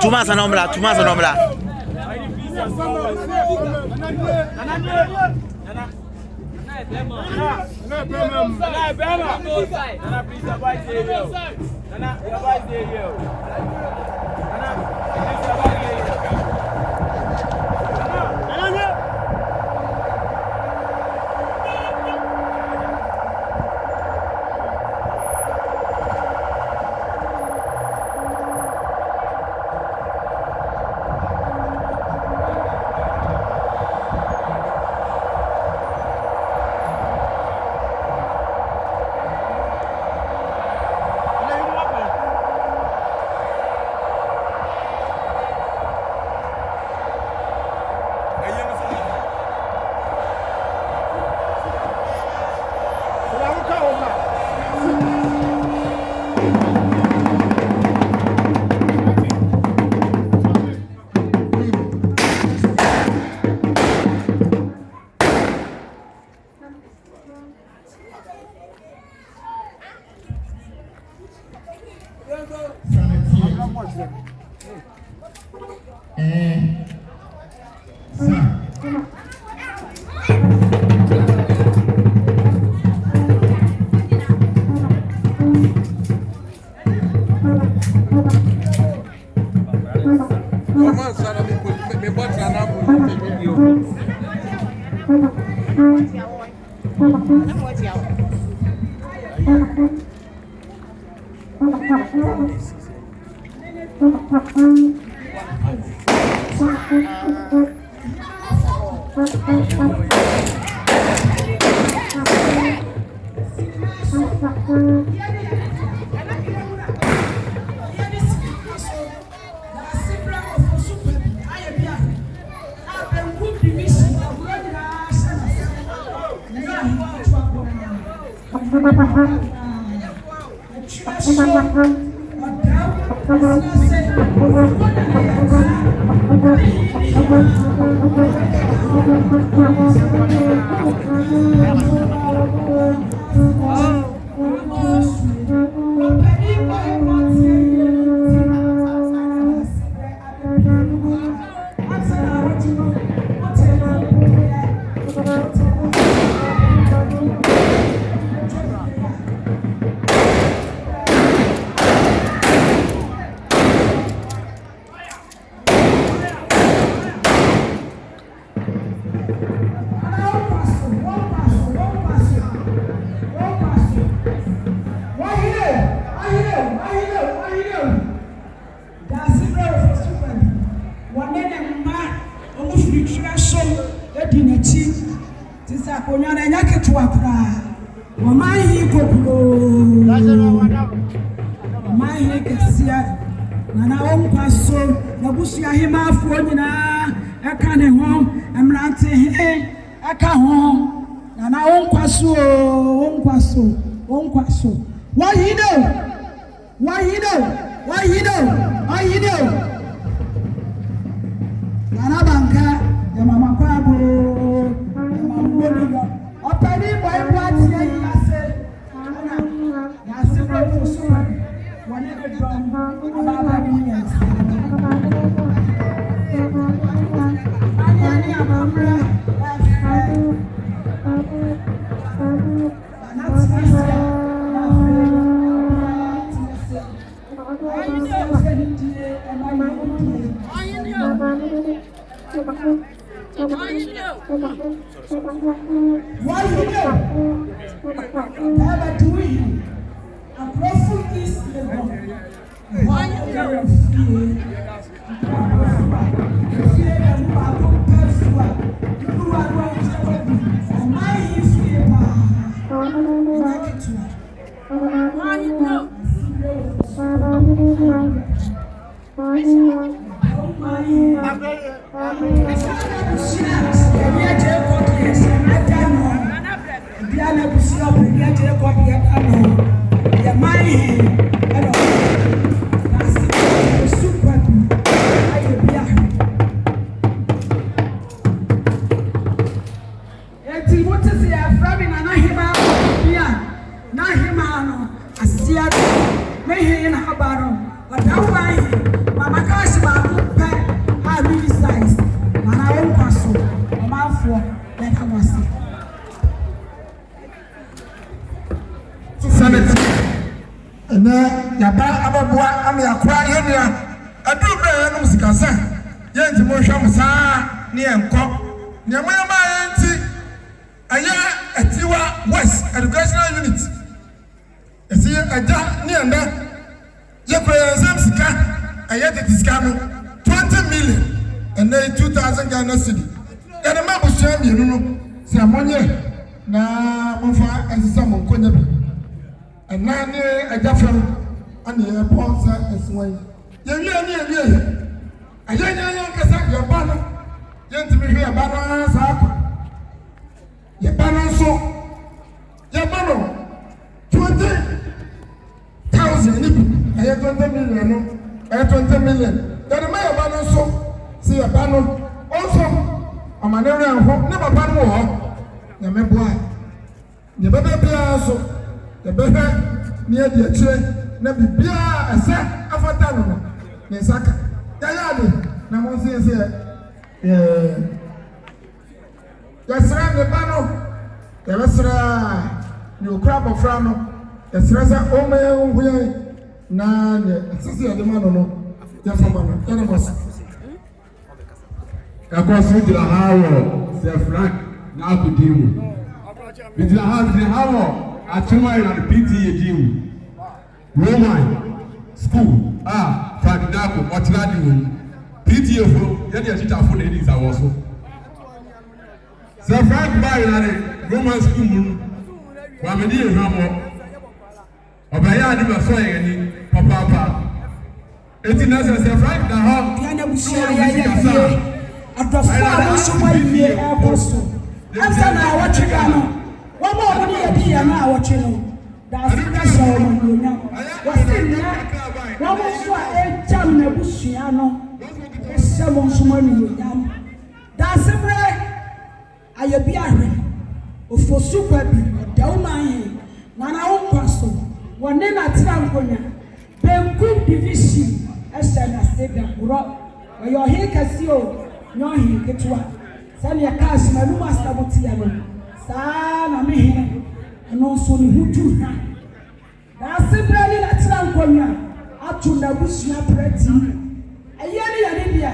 Tuma sanombla. Kwabi ya mai ano Daasebre Kwabi Ayebiahwe eti motese ya frami na hima bia na hima no asia mehe na habaro Odauman mama kashi ba pe ha really size mana won kwaso omafo like amasi Senate and yaba ababua am yakwa yenia adubra no musikasa yenti mo hwa musa ne enko ne mayama yenti aya atiwa West Educational Unit esi aja ne anda ye present sika aya tetisika no 20 million and 2000 Ghana cedi ya de mabushia mienu no se amonye na monfa asisa monkonya bi and nani a different and the sponsor as well. You I don't know your banner. Gentlemen, your banner is up. Your banner so your banner 20,000. I have 20 million. I have 20 million. That my banner so see a banner also. I'm an area of hope. Never banner. Never boy. Never be also. The better near the tree, never be a set of a town. Nesaka, Diana, Namosi is here. Yes, the panel, the restaurant, you crab of Frano, the Srasa, Ome, we Nan, Sissi, the Mano, yes, Mamma, Animals. Across the Hawa, Sir Frank, now to deal with the Hawa. Atuma na PTA gym. Roman school. Fadidako Otiladi won. PTA fo, yedi achita fo na edis awoso. Sir Frank buy na Roman school mu. Wa me di ehwamo. Obaya ade ba so yeni papa. Eti na Sir Frank na ho. Ya na busia ya adofo aboso maye aboso. Asa na awachika no. One more money a year now, watching you. Daasebre so money. What's in there? One more so a jam nebusiano. Someone so money. Daasebre Ayebiahwe Ofosu Kwabi Odauman Nana Ofosu one na Tirankonya Benku division esa na stadium ro oyo he kasio nyo he ketwa sani ya cash na luma staboti ya no na mehe no so ni hutu ha Daasebre ni na Tirankonya atu na busua preti ayeni ya ne dia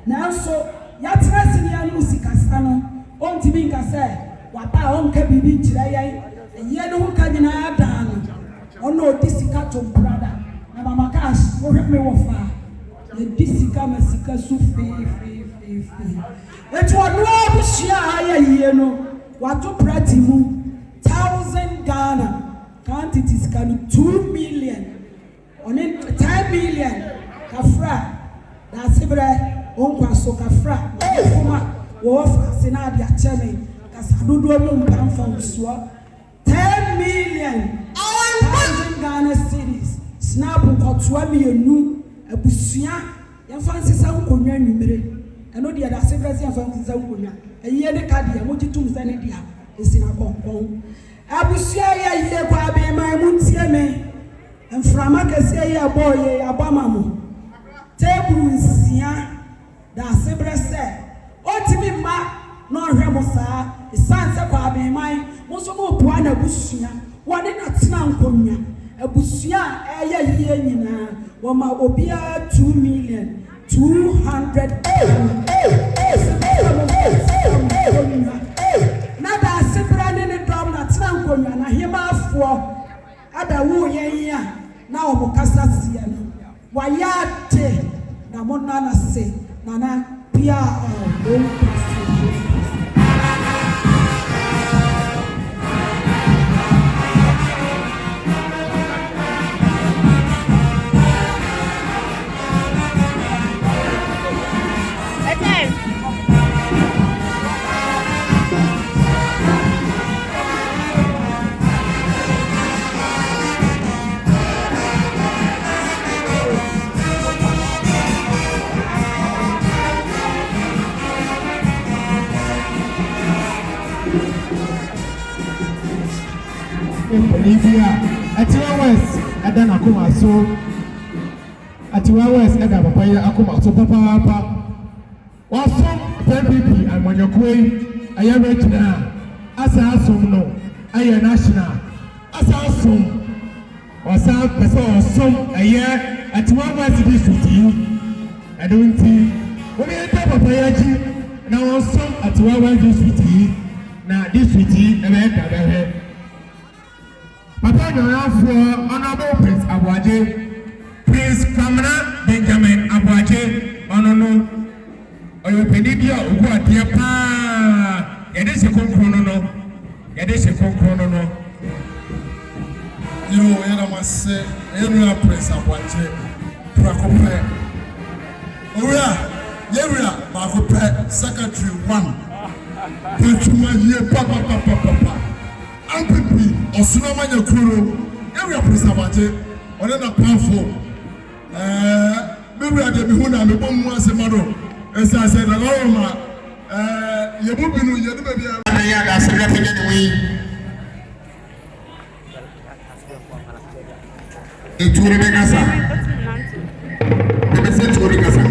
na so ya trasi ni anu sikasa no onti bi nka se wapa onka bibi nkira yan ye no ka nyina ada no ono disika to brother na mama cash wo hwe wo fa ye disika masika su fe etu ono abusia aya ye no wato prati mu 1000 Ghana quantities can 2 million on 10 million kafra Daasebre onkwa so kafra ofuma wo fa senadi acheme kasadudu mu mpanfa uswa 10 million 1000 Ghana cedis snap kotwa mienu abusua ya fansisa nkonwa nwumere eno de Daasebre ya fansisa nkonwa eye de kadi ya mojitum sane dia esina konkon abusua ya ye Kwabi man muntieme enframa kese ya boye abamamu table nsia Daasebre se otimi ma no hwemo saa isanse Kwabi man muso mo bua na busua wone na tena nkonwa abusua eye yie nyina wo ma obia 2 million 200 na Daasebre ne dom na tena nkonwa na hemafo ada wo yenya na omukasa sia no wayate na mona na se nana pia Libya, Etwereso, and then Akuma so. Etwereso and Papaya Akuma so Papa. Was some 10 people and when you're going, I am right now. As I assume no, I am national. As I assume, or some person or some a year at 1 West this with you. I don't see. When you talk about Payaji, now some at 1 West this with you. Now this with you, and I have Papa, you have for Honorable Prince Abuaje, Prince Kamana Benjamin Abuaje, Honorable. Oyo penibia ogu adia pa yede se konkrono no yo yena mase yenu press Abuaje prakope owia yewia bakope secretary 1 petuma ye papa ampipi osuna manya kuro yewia press Abuaje ona na powerful mewi ade mi hu na me bomu asemado esa se na loroma yebu binu yedu be bia na ya Daasebre pege ni wi Etwereso kasa bebe se Etwereso kasa